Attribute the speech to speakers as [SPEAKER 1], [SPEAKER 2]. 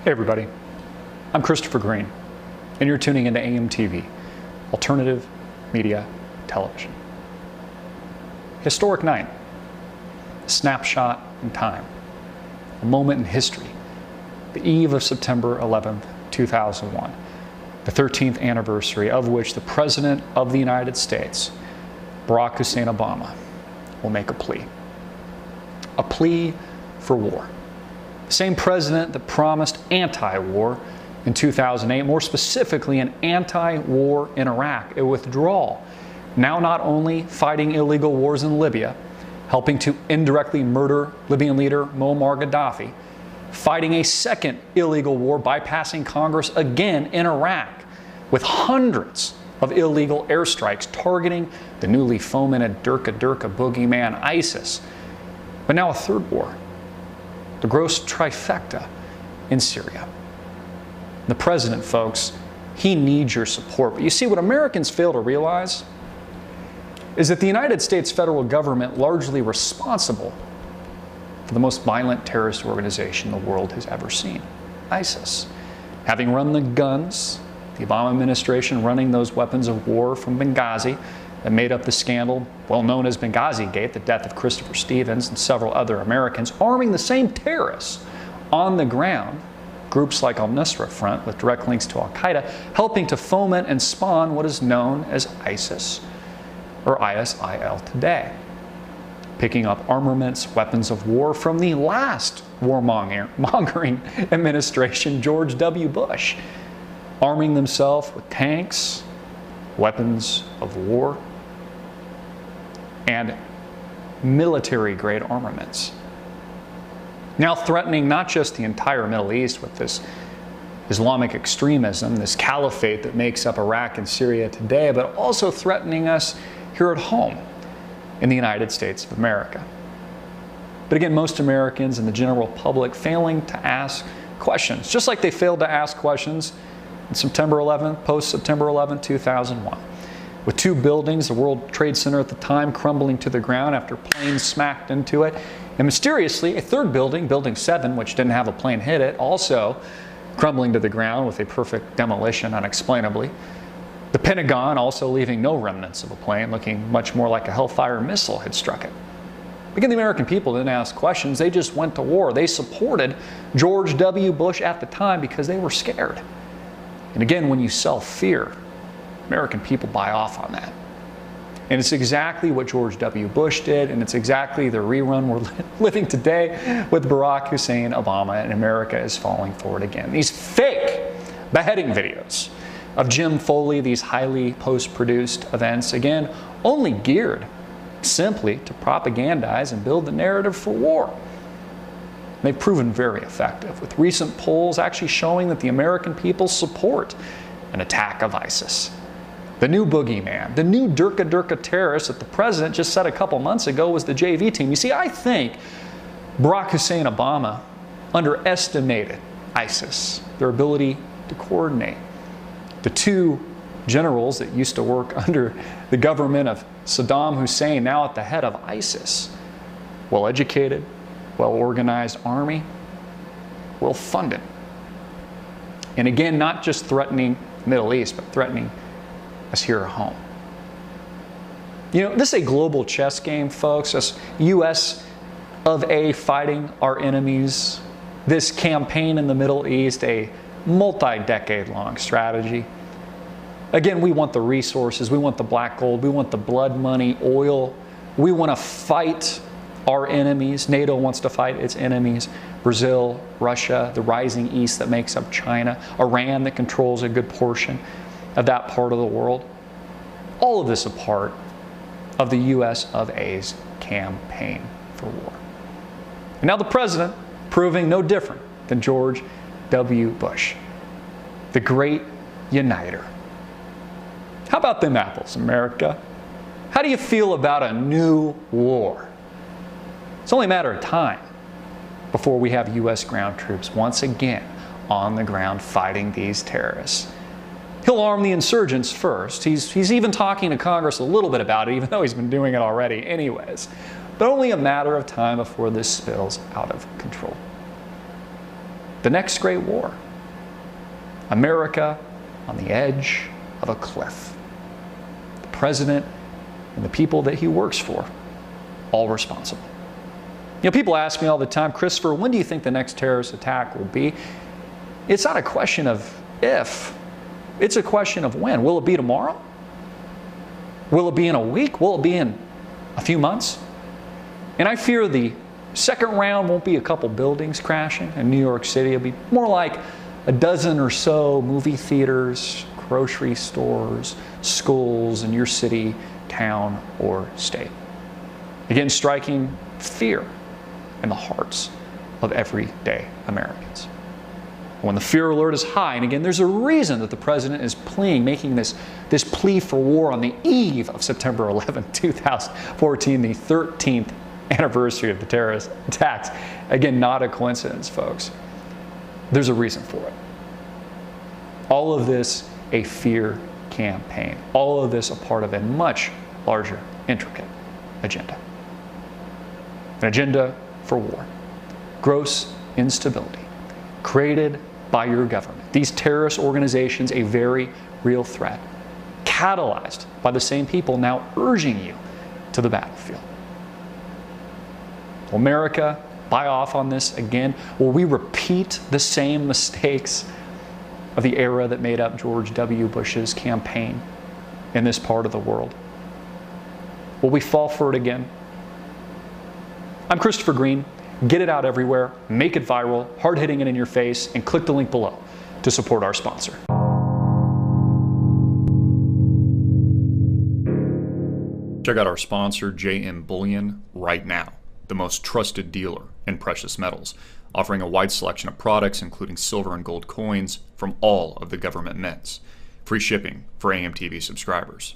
[SPEAKER 1] Hey everybody, I'm Christopher Greene, and you're tuning into AMTV, Alternative Media Television. Historic night, a snapshot in time, a moment in history, the eve of September 11th, 2001, the 13th anniversary of which the President of the United States, Barack Hussein Obama, will make a plea for war. The same president that promised anti-war in 2008, more specifically an anti-war in Iraq, a withdrawal, now not only fighting illegal wars in Libya, helping to indirectly murder Libyan leader Muammar Gaddafi, fighting a second illegal war, bypassing Congress again in Iraq, with hundreds of illegal airstrikes targeting the newly fomented Durka boogeyman ISIS. But now a third war, the gross trifecta in Syria. The president, folks, he needs your support. But you see, what Americans fail to realize is that the United States federal government largely responsible for the most violent terrorist organization the world has ever seen, ISIS. Having run the guns, the Obama administration running those weapons of war from Benghazi that made up the scandal well known as Benghazi Gate, the death of Christopher Stevens and several other Americans, arming the same terrorists on the ground, groups like Al-Nusra Front with direct links to Al-Qaeda, helping to foment and spawn what is known as ISIS, or ISIL today. Picking up armaments, weapons of war from the last warmongering administration, George W. Bush, arming themselves with tanks, weapons of war, and military-grade armaments. Now threatening not just the entire Middle East with this Islamic extremism, this caliphate that makes up Iraq and Syria today, but also threatening us here at home in the United States of America. But again, most Americans and the general public failing to ask questions, just like they failed to ask questions on September 11th, post-September 11th, 2001. With two buildings, the World Trade Center at the time, crumbling to the ground after planes smacked into it. And mysteriously, a third building, Building 7, which didn't have a plane hit it, also crumbling to the ground with a perfect demolition unexplainably. The Pentagon also leaving no remnants of a plane, looking much more like a Hellfire missile had struck it. Again, the American people didn't ask questions, they just went to war. They supported George W. Bush at the time because they were scared. And again, when you sell fear, American people buy off on that. And it's exactly what George W. Bush did, and it's exactly the rerun we're living today with Barack Hussein Obama, and America is falling for it again. These fake beheading videos of Jim Foley, these highly post-produced events, again, only geared simply to propagandize and build the narrative for war. They've proven very effective, with recent polls actually showing that the American people support an attack of ISIS. The new boogeyman, the new Durka terrorist that the president just said a couple months ago was the JV team. You see, I think Barack Hussein Obama underestimated ISIS, their ability to coordinate. The two generals that used to work under the government of Saddam Hussein, now at the head of ISIS, well-educated, well-organized army, well-funded. And again, not just threatening the Middle East, but threatening us here at home. You know, this is a global chess game, folks. Us U.S. of A fighting our enemies. This campaign in the Middle East, a multi-decade-long strategy. Again, we want the resources, we want the black gold, we want the blood money, oil. We want to fight our enemies. NATO wants to fight its enemies. Brazil, Russia, the rising east that makes up China, Iran that controls a good portion of that part of the world. All of this a part of the U.S. of A's campaign for war. And now the president proving no different than George W. Bush, the great uniter. How about them apples, America? How do you feel about a new war? It's only a matter of time before we have U.S. ground troops once again on the ground fighting these terrorists. He'll arm the insurgents first. He's even talking to Congress a little bit about it, even though he's been doing it already anyways. But only a matter of time before this spills out of control. The next great war. America on the edge of a cliff. The president and the people that he works for, all responsible. You know, people ask me all the time, Christopher, when do you think the next terrorist attack will be? It's not a question of if, it's a question of when. Will it be tomorrow? Will it be in a week? Will it be in a few months? And I fear the second round won't be a couple buildings crashing in New York City. It'll be more like a dozen or so movie theaters, grocery stores, schools in your city, town, or state. Again, striking fear in the hearts of everyday Americans. When the fear alert is high, and again, there's a reason that the president is making this plea for war on the eve of September 11, 2014, the 13th anniversary of the terrorist attacks. Again, not a coincidence, folks. There's a reason for it. All of this a fear campaign. All of this a part of a much larger, intricate agenda. An agenda for war. Gross instability created by your government. These terrorist organizations, a very real threat, catalyzed by the same people now urging you to the battlefield. Will America buy off on this again? Will we repeat the same mistakes of the era that made up George W. Bush's campaign in this part of the world? Will we fall for it again? I'm Christopher Greene. Get it out everywhere, make it viral, hard-hitting it in your face, and click the link below to support our sponsor. Check out our sponsor, JM Bullion, right now, the most trusted dealer in precious metals, offering a wide selection of products, including silver and gold coins from all of the government mints. Free shipping for AMTV subscribers.